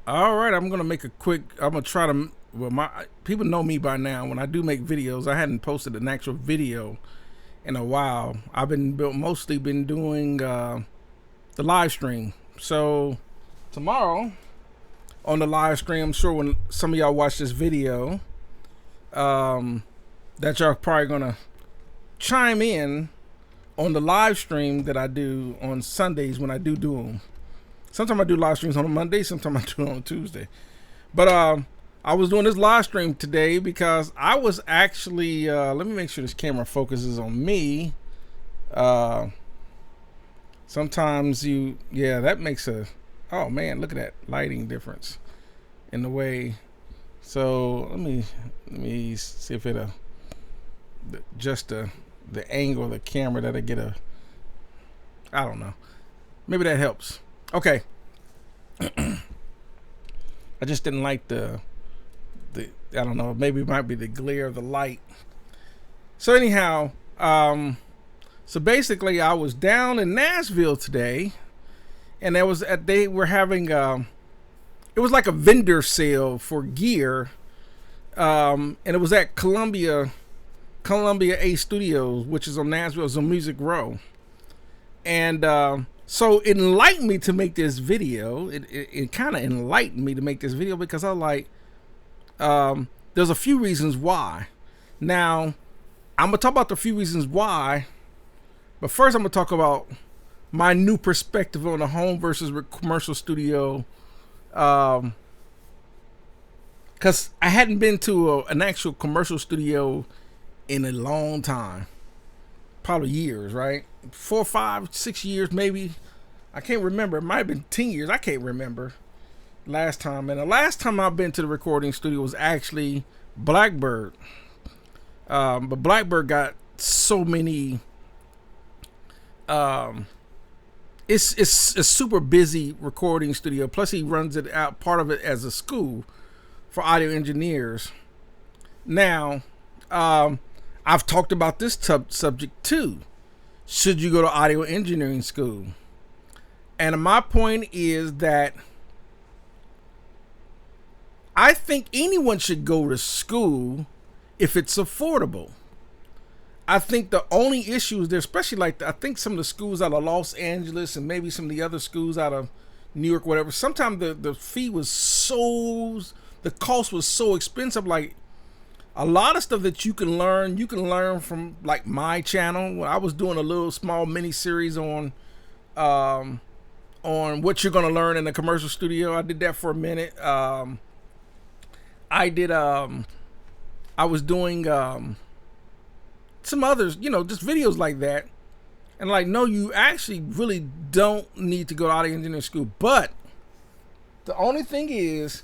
All right, I'm gonna make a quick. I'm gonna try to. Well, my people know me by now. When I do make videos, I hadn't posted an actual video in a while. I've been mostly been doing the live stream. So tomorrow on the live stream, I'm sure when some of y'all watch this video, that y'all probably gonna chime in on the live stream that I do on Sundays when I do them. Sometimes I do live streams on a Monday, sometimes I do it on a Tuesday. But I was doing this live stream today because I was actually, let me make sure this camera focuses on me. Sometimes that makes oh man, look at that lighting difference in the way. So let me see if it'll just the angle of the camera that'll get I don't know. Maybe that helps. Okay. I just didn't like the I don't know, maybe it might be the glare of the light. So anyhow, so basically I was down in Nashville today, and they were having it was like a vendor sale for gear, and it was at Columbia A Studios, which is on Nashville's on Music Row. And so it enlightened me to make this video. It kind of enlightened me to make this video because I was like, there's a few reasons why. Now, I'm going to talk about the few reasons why, but first I'm going to talk about my new perspective on the home versus commercial studio. Because I hadn't been to an actual commercial studio in a long time. Probably years, right? 4, 5, 6 years, maybe. I can't remember. It might have been 10 years. I can't remember last time. And the last time I've been to the recording studio was actually Blackbird. But Blackbird got so many. It's a super busy recording studio. Plus, he runs it out, part of it as a school for audio engineers. Now, I've talked about this subject too. Should you go to audio engineering school? And my point is that I think anyone should go to school if it's affordable. I think the only issues there, especially I think some of the schools out of Los Angeles and maybe some of the other schools out of New York, whatever, sometimes the fee was the cost was so expensive. Like, a lot of stuff that you can learn from like my channel. When I was doing a little small mini series on what you're going to learn in the commercial studio. I did that for a minute. I was doing some others, just videos like that. And no, you actually really don't need to go to audio engineering school. But the only thing is,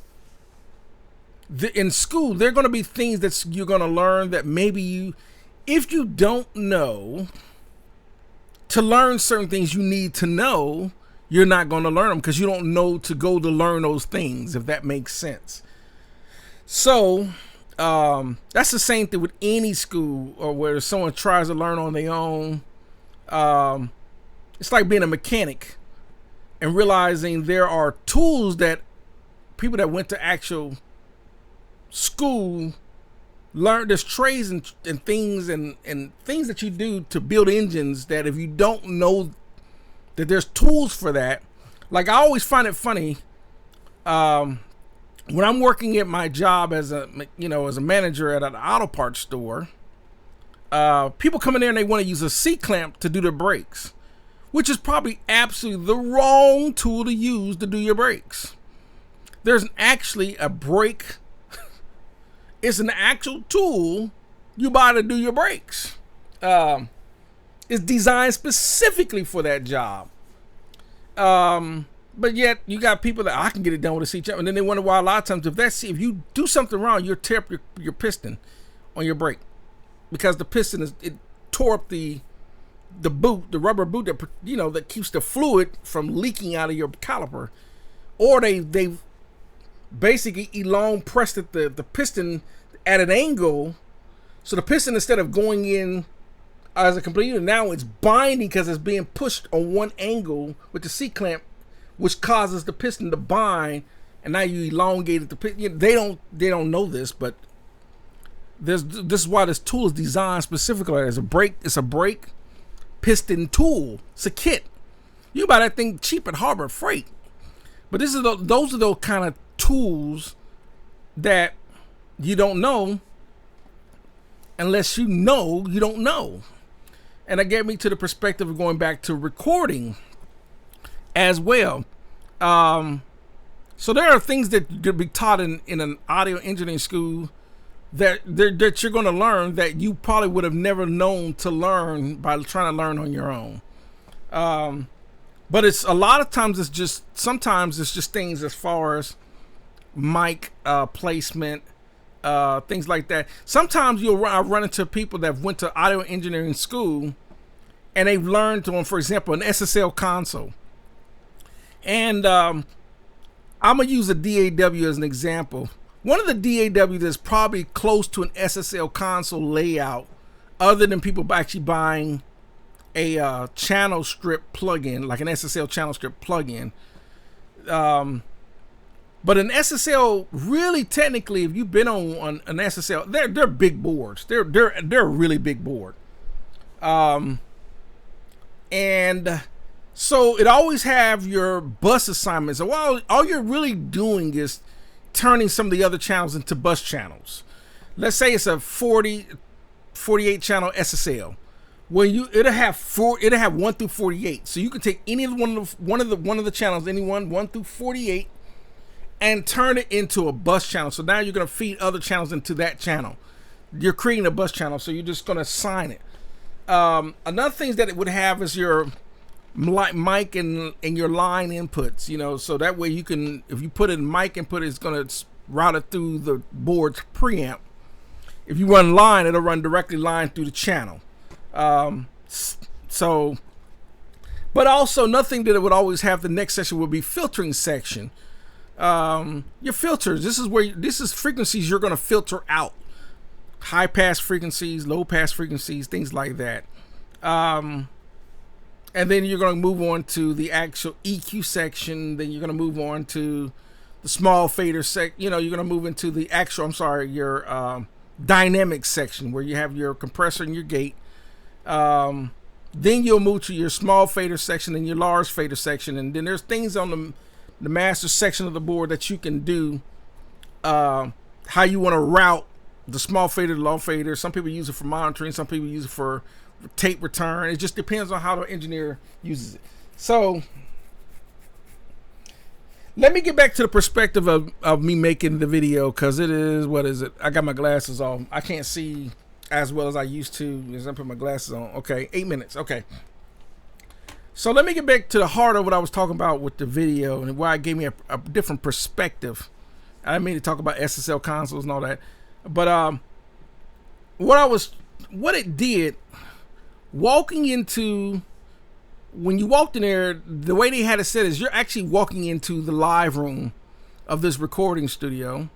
in school, there are going to be things that you're going to learn that maybe if you don't know, to learn certain things you need to know, you're not going to learn them because you don't know to go to learn those things, if that makes sense. So that's the same thing with any school or where someone tries to learn on their own. It's like being a mechanic and realizing there are tools that people that went to actual school learn. There's trades and things and things that you do to build engines that if you don't know that there's tools for that. Like, I always find it funny when I'm working at my job as a manager at an auto parts store. People come in there and they want to use a C-clamp to do their brakes, which is probably absolutely the wrong tool to use to do your brakes. There's actually a brake. It's an actual tool you buy to do your brakes. It's designed specifically for that job. But yet you got people that I can get it done with a C-clamp, and then they wonder why a lot of times if you do something wrong, you'll tear up your piston on your brake because the piston it tore up the boot, the rubber boot that keeps the fluid from leaking out of your caliper, or they basically pressed the piston at an angle, so the piston, instead of going in as a complete unit, now it's binding because it's being pushed on one angle with the C-clamp, which causes the piston to bind and now you elongated the piston. They don't know this, but this is why this tool is designed specifically as a brake. It's a brake piston tool. It's a kit. You buy that thing cheap at Harbor Freight, but those are those kind of tools that you don't know unless you know you don't know. And that gave me to the perspective of going back to recording as well. So there are things that could be taught in an audio engineering school that you're going to learn that you probably would have never known to learn by trying to learn on your own. But it's a lot of times sometimes it's just things as far as mic placement, things like that. Sometimes I run into people that went to audio engineering school and they've learned on, for example, an SSL console. And I'm going to use a DAW as an example. One of the DAW that's probably close to an SSL console layout, other than people actually buying a channel strip plugin, like an SSL channel strip plugin. But an SSL, really technically, if you've been on an SSL, they're big boards. They're a really big board. And so it always have your bus assignments. So all you're really doing is turning some of the other channels into bus channels. Let's say it's a 48 channel SSL. Well, it'll have 1 through 48. So you can take any of one of the channels, any 1 through 48, and turn it into a bus channel. So now you're going to feed other channels into that channel. You're creating a bus channel, so you're just going to assign it. Another thing that it would have is your mic and your line inputs, so that way you can, if you put in mic input, it's going to route it through the board's preamp. If you run line, it'll run directly line through the channel. But also nothing that it would always have. The next section would be filtering section. Your filters, this is frequencies you're going to filter out. High pass frequencies, low pass frequencies, things like that. And then you're going to move on to the actual EQ section. Then you're going to move on to the small fader you're going to move into the actual, your dynamic section where you have your compressor and your gate. Then you'll move to your small fader section and your large fader section. And then there's things on the master section of the board that you can do, how you want to route the small fader to long fader. Some people use it for monitoring. Some people use it for tape return. It just depends on how the engineer uses it. So let me get back to the perspective of me making the video, because it is, what is it? I got my glasses on. I can't see as well as I used to as I put my glasses on. Okay, 8 minutes. Okay. So let me get back to the heart of what I was talking about with the video and why it gave me a different perspective. I didn't mean to talk about SSL consoles and all that, but what it did, walking into, when you walked in there, the way they had it set is you're actually walking into the live room of this recording studio.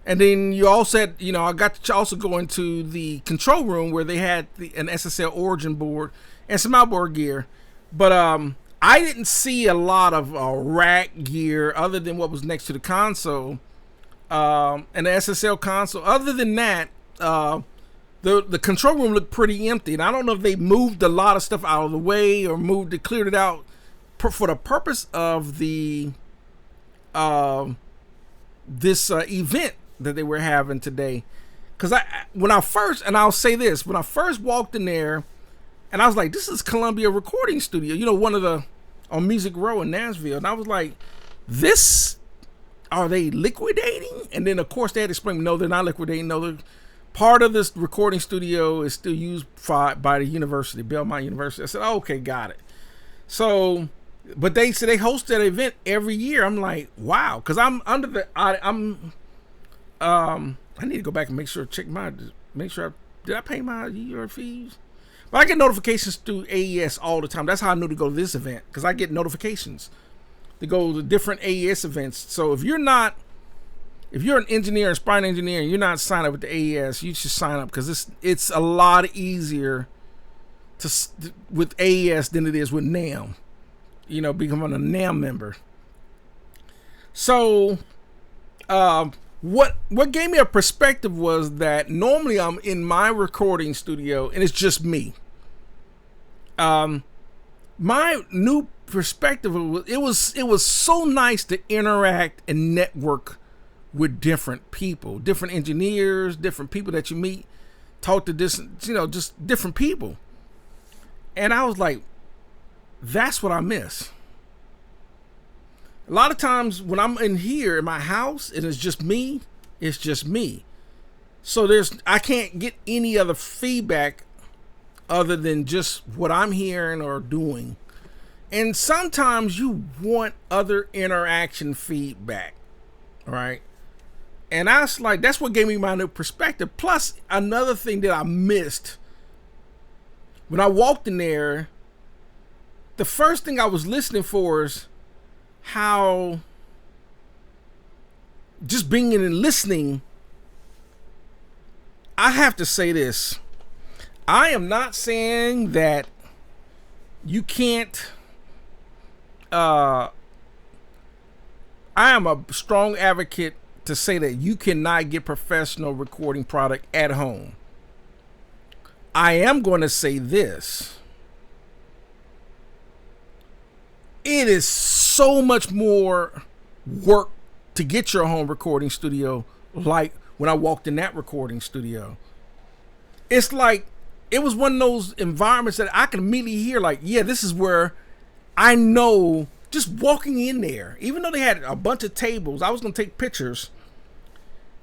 And then you also had, I got to also go into the control room where they had an SSL origin board and some outboard gear. But I didn't see a lot of rack gear other than what was next to the console and the SSL console. Other than that, the control room looked pretty empty. And I don't know if they moved a lot of stuff out of the way or cleared it out for the purpose of the this event that they were having today. Because when I first walked in there, and I was like, this is Columbia Recording Studio, one of the on Music Row in Nashville. And I was like, are they liquidating? And then of course they had to explain, no, they're not liquidating. No, part of this recording studio is still used by the university, Belmont University. I said, oh, okay, got it. So, but they said they host that event every year. I'm like, wow, because I'm under the, I need to go back and make sure did I pay my year fees? But I get notifications through AES all the time. That's how I knew to go to this event, because I get notifications to go to different AES events. So if you're an engineer, aspiring engineer, and you're not signed up with the AES, you should sign up, because it's a lot easier with AES than it is with NAMM. Becoming a NAMM member. So, what gave me a perspective was that normally I'm in my recording studio and it's just me. My new perspective was it was so nice to interact and network with different people, different engineers, different people that you meet, talk to this, just different people. And I was like, that's what I miss. A lot of times when I'm in here in my house and it's just me, it's just me. So I can't get any other feedback other than just what I'm hearing or doing. And sometimes you want other interaction feedback, right? And that's what gave me my new perspective. Plus, another thing that I missed when I walked in there, the first thing I was listening for is how just being in and listening. I have to say this. I am not saying that you can't. I am a strong advocate to say that you cannot get professional recording product at home. I am going to say this. It is so much more work to get your home recording studio, like when I walked in that recording studio. It's like it was one of those environments that I can immediately hear, like, yeah, this is where I know, just walking in there, even though they had a bunch of tables, I was going to take pictures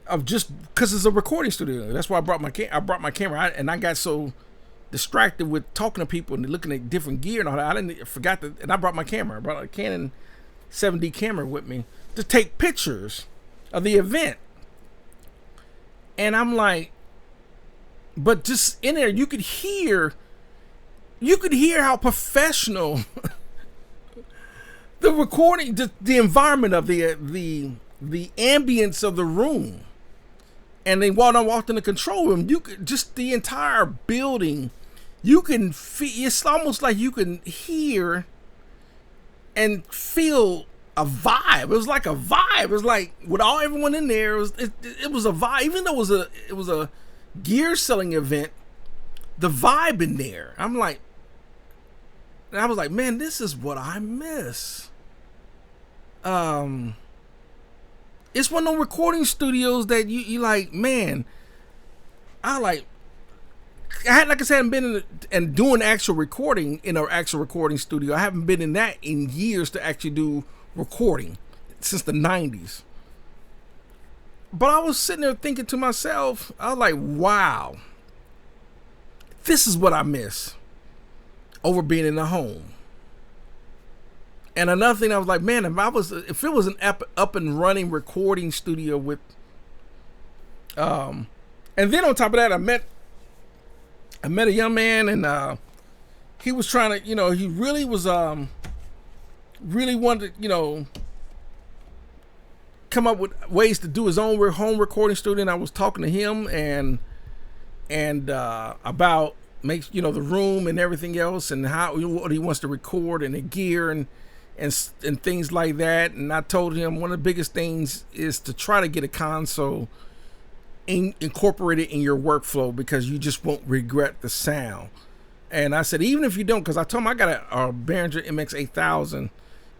of, just because it's a recording studio. That's why I brought my camera, and I got so distracted with talking to people and looking at different gear and all that. I forgot that, and I brought my camera. I brought a Canon 7D camera with me to take pictures of the event. And I'm like, but just in there, you could hear how professional the recording, the environment of the ambience of the room. And then while I walked in the control room, you could just the entire building, you can feel. It's almost like you can hear and feel a vibe. It was like a vibe. It was like with everyone in there. It was a vibe. Even though it was a gear selling event, the vibe in there. And I was like, man, this is what I miss. It's one of those recording studios that you like, man. Like I haven't been and doing actual recording in an actual recording studio. I haven't been in that in years to actually do recording since the 90s. But I was sitting there thinking to myself, I was like, wow, this is what I miss over being in the home. And another thing, I was like, man, if it was an up and running recording studio with, and then on top of that, I met a young man, and he was trying to, he really was, really wanted to, come up with ways to do his own home recording studio. And I was talking to him and about the room and everything else, and how what he wants to record and the gear and things like that. And I told him one of the biggest things is to try to get a console incorporated in your workflow, because you just won't regret the sound. And I said, even if you don't, because I told him I got a Behringer MX8000,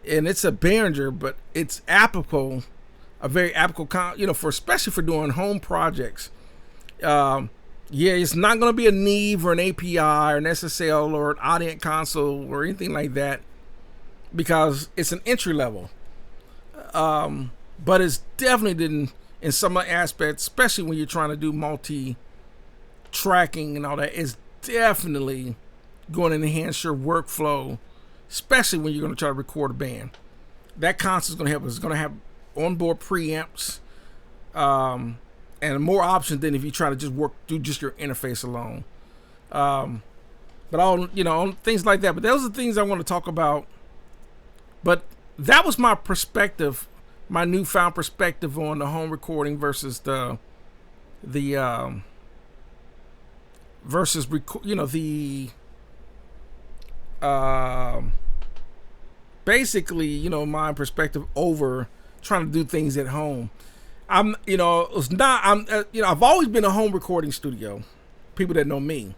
and it's a Behringer, but it's applicable, a very applicable, for especially for doing home projects. It's not going to be a Neve or an API or an SSL or an Audient console or anything like that, because it's an entry level. But it's definitely in some aspects, especially when you're trying to do multi-tracking and all that, it's definitely going to enhance your workflow, especially when you're going to try to record a band. That console is going to help us. It's going to have onboard preamps, and more options than if you try to just do just your interface alone. But all things like that. But those are the things I want to talk about. But that was my perspective, my newfound perspective on the home recording versus basically, my perspective over trying to do things at home. It's not. I've always been a home recording studio. People that know me,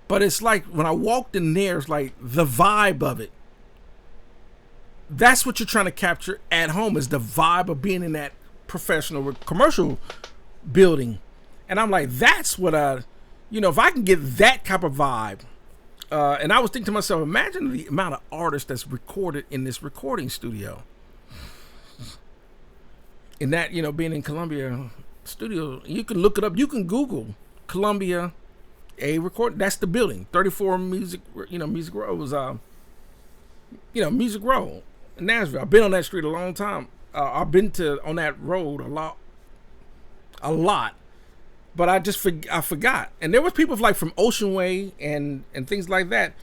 but it's like when I walked in there, it's like the vibe of it. That's what you're trying to capture at home, is the vibe of being in that professional commercial building. And I'm like, that's what if I can get that type of vibe. And I was thinking to myself, imagine the amount of artists that's recorded in this recording studio. And that, being in Columbia Studio, you can look it up. You can Google Columbia A record. That's the building. 34 Music Row was, Music Row in Nashville. I've been on that street a long time. I've been on that road a lot. But I forgot. And there was people like from Ocean Way and things like that.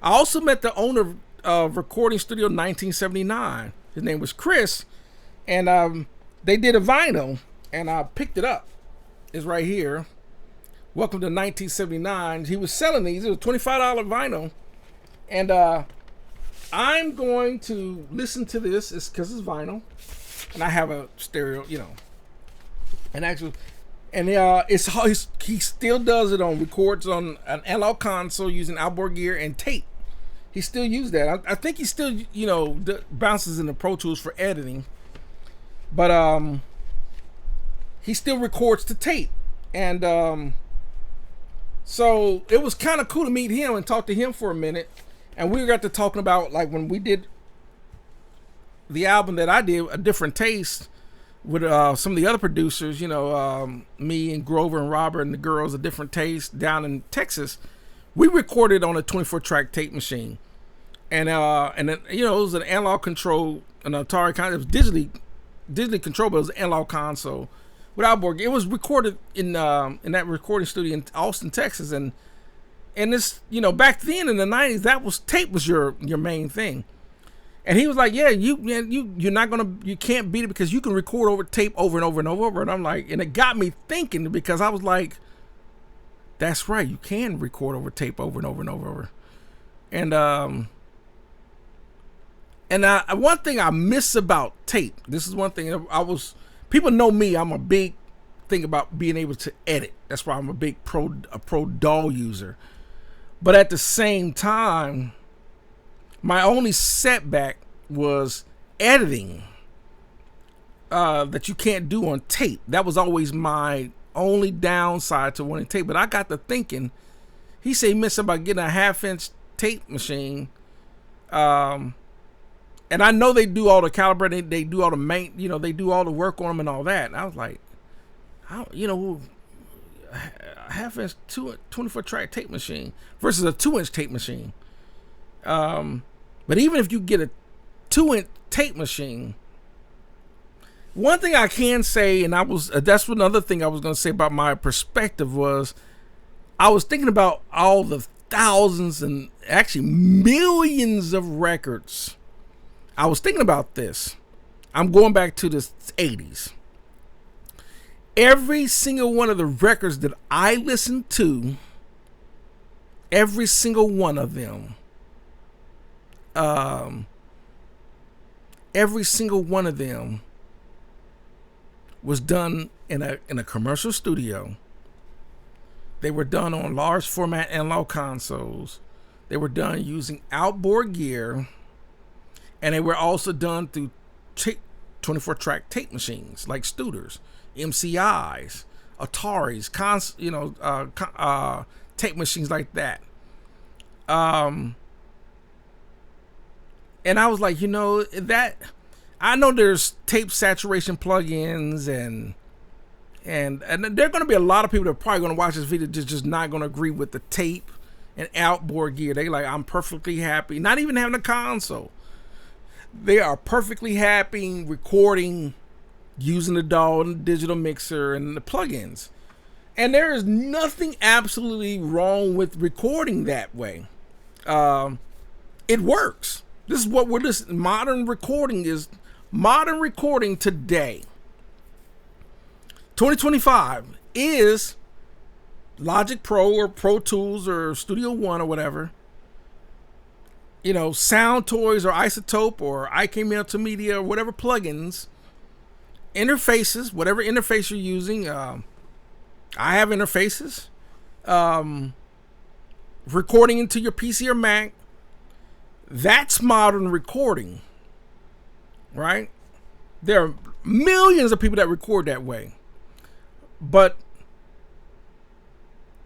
I also met the owner of Recording Studio 1979. His name was Chris. And they did a vinyl. And I picked it up. It's right here. Welcome to 1979. He was selling these. It was $25 vinyl. And I'm going to listen to this. It's because it's vinyl. And I have a stereo, And actually... And he still does it records on an analog console using outboard gear and tape. He still uses that. I think he still, bounces into Pro Tools for editing. But he still records to tape. And so it was kind of cool to meet him and talk to him for a minute. And we got to talking about, like, when we did the album that I did, A Different Taste, with some of the other producers, me and Grover and Robert and the girls, A Different Taste, down in Texas. We recorded on a 24-track tape machine, and then, it was an analog control, an Atari kind. It was digitally controlled, but it was an analog console with outboard. It was recorded in that recording studio in Austin, Texas, and this, back then in the 90s, that was tape was your main thing. And he was like, "Yeah, you're not you can't beat it because you can record over tape over and over and over." And I'm like, and it got me thinking, because I was like, "That's right, you can record over tape over and over and over." And one thing I miss about tape. This is one thing people know me. I'm a big thing about being able to edit. That's why I'm a big pro DAW user. But at the same time, my only setback was editing that you can't do on tape. That was always my only downside to wanting tape. But I got to thinking, he said he missed about getting a 1/2-inch tape machine. And I know they do all the calibrating, they do all the they do all the work on them and all that. And I was like, a 1/2-inch 24-track tape machine versus a 2-inch tape machine. But even if you get a 2-inch tape machine, one thing I can say, and that's another thing I was going to say about my perspective, was I was thinking about all the thousands and actually millions of records. I was thinking about this. I'm going back to the 80s. Every single one of the records that I listened to, every single one of them, every single one of them was done in a commercial studio. They were done on large format analog consoles. They were done using outboard gear, and they were also done through 24-track tape machines like Studers, MCIs, Ataris, tape machines like that. And I was like, that I know there's tape saturation plugins and there are going to be a lot of people that are probably going to watch this video just not going to agree with the tape and outboard gear. They like, I'm perfectly happy, not even having a console. They are perfectly happy recording using the DAW and the digital mixer and the plugins. And there is nothing absolutely wrong with recording that way. It works. This is what modern recording is. Modern recording today, 2025, is Logic Pro or Pro Tools or Studio One or whatever. Sound Toys or Isotope or IK Multimedia or whatever plugins, interfaces, whatever interface you're using. I have interfaces. Recording into your PC or Mac. That's modern recording, right? There are millions of people that record that way. But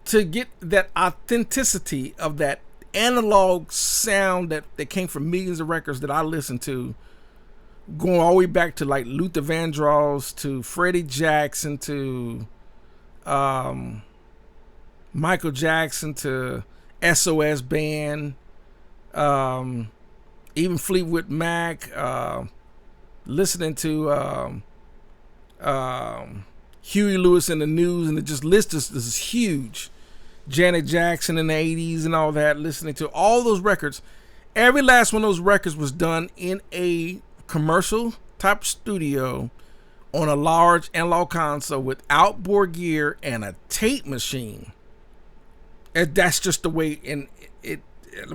to get that authenticity of that analog sound that came from millions of records that I listened to, going all the way back to like Luther Vandross, to Freddie Jackson, to Michael Jackson, to SOS Band, even Fleetwood Mac, listening to Huey Lewis and the News, and the list is huge. Janet Jackson in the 80s and all that, listening to all those records. Every last one of those records was done in a commercial type studio on a large analog console with outboard gear and a tape machine. And that's just the way. And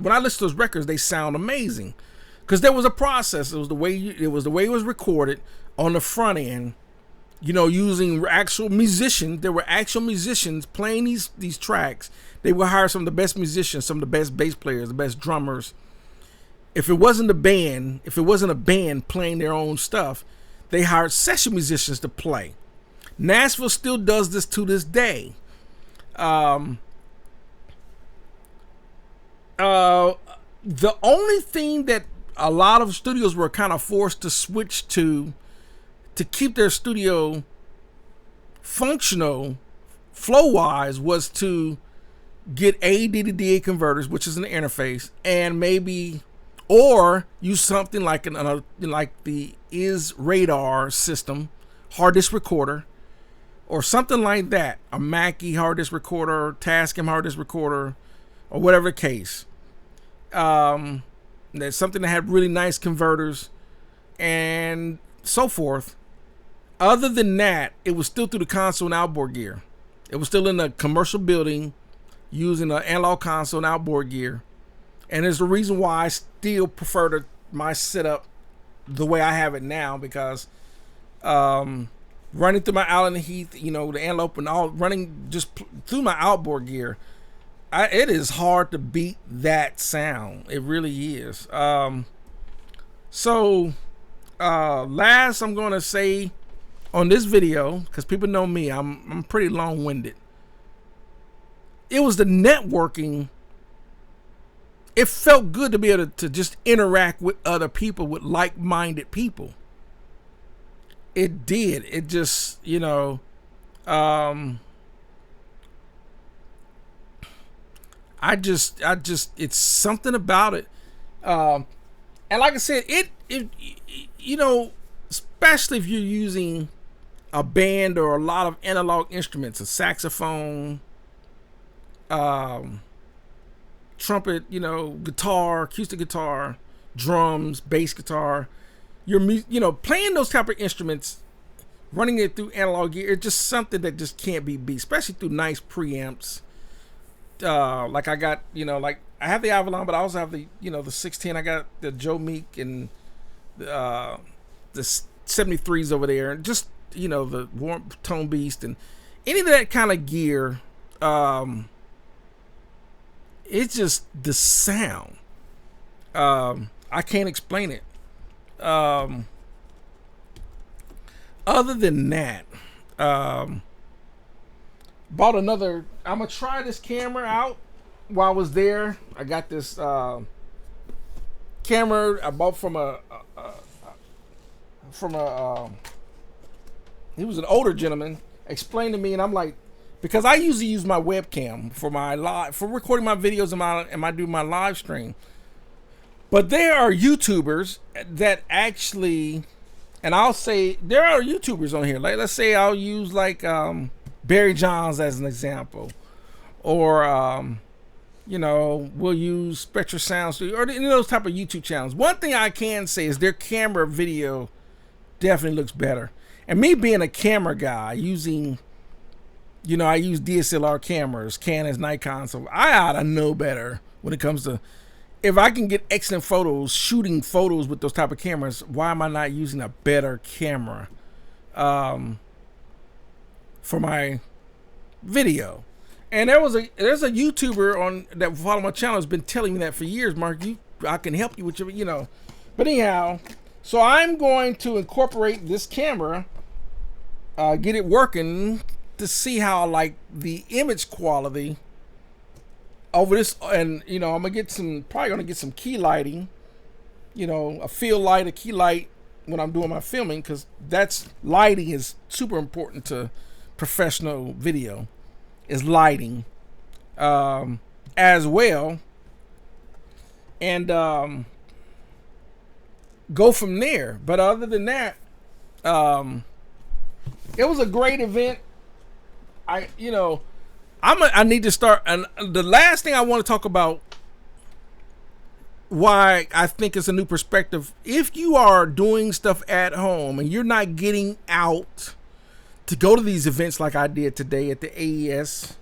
when I listen to those records, they sound amazing because there was a process. It was the way it was recorded on the front end. Using actual musicians. There were actual musicians playing these tracks. They would hire some of the best musicians, some of the best bass players, the best drummers. If it wasn't a band playing their own stuff, they hired session musicians to play. Nashville still does this to this day. The only thing that a lot of studios were kind of forced to switch to keep their studio functional flow-wise was to get AD to DA converters, which is an interface, and maybe or use something like like the Is Radar system, hard disk recorder, or something like that, a Mackie hard disk recorder, Tascam hard disk recorder, or whatever the case. There's something that had really nice converters and so forth. Other than that, it was still through the console and outboard gear. It was still in a commercial building using an analog console and outboard gear. And there's the reason why I still prefer my setup the way I have it now, because running through my Allen Heath, the antelope and all, running just through my outboard gear, it is hard to beat that sound. It really is. Last I'm going to say on this video, because people know me, I'm pretty long-winded. It was the networking. It felt good to be able to just interact with other people, with like-minded people. It did. It just, it's something about it. And like I said, especially if you're using a band or a lot of analog instruments, a saxophone, trumpet, guitar, acoustic guitar, drums, bass guitar, playing those type of instruments, running it through analog gear, it's just something that just can't be beat, especially through nice preamps. Like I got, like I have the Avalon, but I also have the 610. I got the Joe Meek and the 73s over there, and just the Warm Tone Beast and any of that kind of gear. It's just the sound. I can't explain it. Other than that, bought another. I'm gonna try this camera out while I was there. I got this camera I bought from he was an older gentleman, explained to me, and I'm like, because I usually use my webcam for recording my videos and I do my live stream. But there are YouTubers that actually, and I'll say there are YouTubers on here. Like, let's say I'll use Barry Johns as an example, or we'll use Spectra Sound Studio, or those type of YouTube channels. One thing I can say is their camera video definitely looks better. And me being a camera guy, using, I use DSLR cameras, Canons, Nikon, so I ought to know better when it comes to if I can get excellent photos, shooting photos with those type of cameras, why am I not using a better camera for my video? And there's a YouTuber on that follow my channel has been telling me that for years. Mark, I can help you with your. But anyhow, so I'm going to incorporate this camera, get it working to see how like the image quality over this, and I'm gonna probably gonna get some key lighting, a field light, a key light when I'm doing my filming, because lighting is super important to professional video, is lighting as well, and go from there. But other than that, it was a great event. I need to start, and the last thing I want to talk about, why I think it's a new perspective. If you are doing stuff at home and you're not getting out to go to these events like I did today at the AES,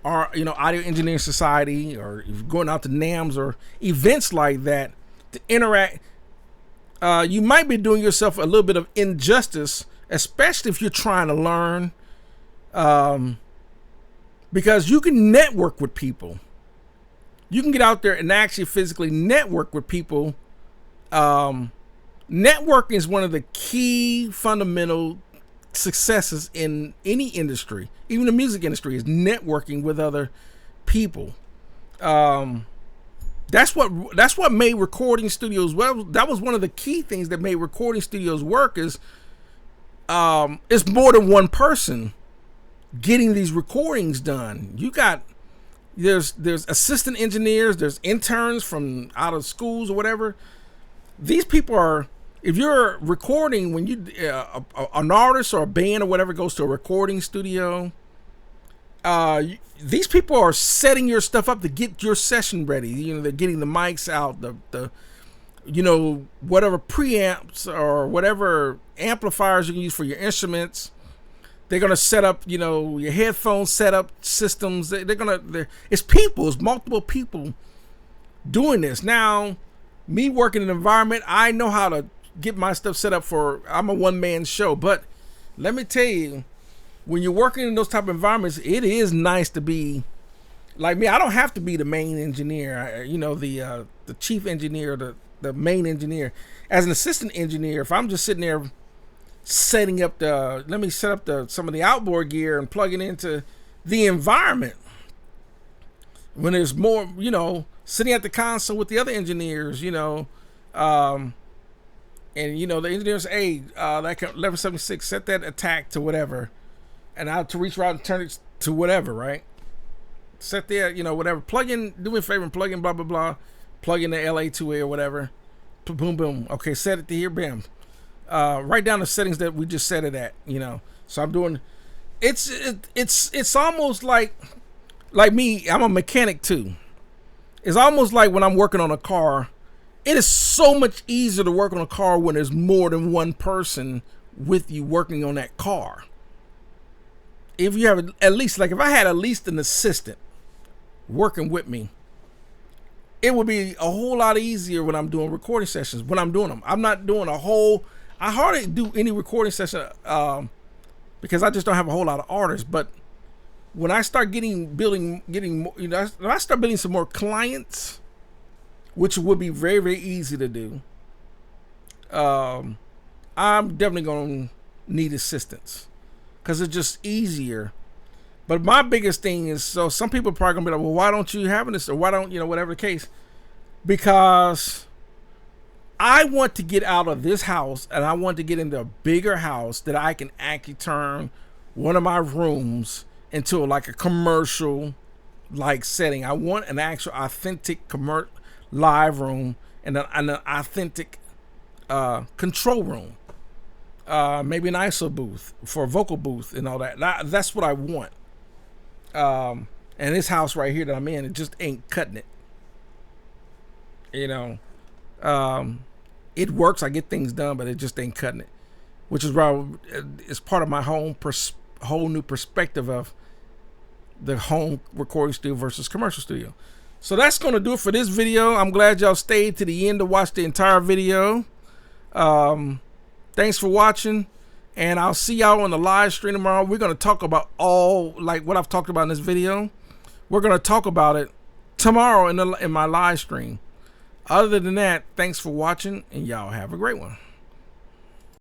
or Audio Engineering Society, or if you're going out to NAMS or events like that to interact, you might be doing yourself a little bit of injustice, especially if you're trying to learn, because you can network with people. You can get out there and actually physically network with people. Networking is one of the key fundamental successes in any industry, even the music industry, is networking with other people. That's what made recording studios, well, that was one of the key things that made recording studios work, is it's more than one person getting these recordings done. There's assistant engineers, there's interns from out of schools or whatever. These people are, if you're recording, when you an artist or a band or whatever goes to a recording studio, these people are setting your stuff up to get your session ready. They're getting the mics out, the whatever preamps or whatever amplifiers you can use for your instruments. They're gonna set up, your headphone setup systems. It's multiple people doing this. Now, me working in an environment, I know how to get my stuff set up I'm a one-man show, but let me tell you, when you're working in those type of environments, it is nice to be like me. I don't have to be the main engineer, the chief engineer, the main engineer. As an assistant engineer, if I'm just sitting there setting up let me set up some of the outboard gear and plug it into the environment. When there's more, sitting at the console with the other engineers, and the engineers, hey, that 1176, set that attack to whatever, and I'll to reach out and turn it to whatever, right? Set there, whatever. Plug in, do me a favor and plug in blah blah blah. Plug in the LA2A or whatever. Boom boom. Okay, set it to here, bam. Write down the settings that we just set it at, So I'm doing. It's almost like me. I'm a mechanic too. It's almost like when I'm working on a car. It is so much easier to work on a car when there's more than one person with you working on that car. If you have at least, like if I had at least an assistant working with me, it would be a whole lot easier when I'm doing recording sessions. When I'm doing them, I'm not doing I hardly do any recording session because I just don't have a whole lot of artists. But when I start getting more, when I start building some more clients, which would be very, very easy to do, I'm definitely going to need assistance because it's just easier. But my biggest thing is, so some people are probably going to be like, well, why don't you have this, or why don't, whatever the case, because I want to get out of this house and I want to get into a bigger house that I can actually turn one of my rooms into like a commercial like setting. I want an actual authentic live room and an authentic control room. Maybe an ISO booth for a vocal booth and all that. That's what I want. And this house right here that I'm in, it just ain't cutting it. It works. I get things done, but it just ain't cutting it. Which is why it's part of my whole new perspective of the home recording studio versus commercial studio. So that's going to do it for this video. I'm glad y'all stayed to the end to watch the entire video. Thanks for watching, and I'll see y'all on the live stream tomorrow. We're going to talk about all, like what I've talked about in this video. We're going to talk about it tomorrow in my live stream. Other than that, thanks for watching, and y'all have a great one.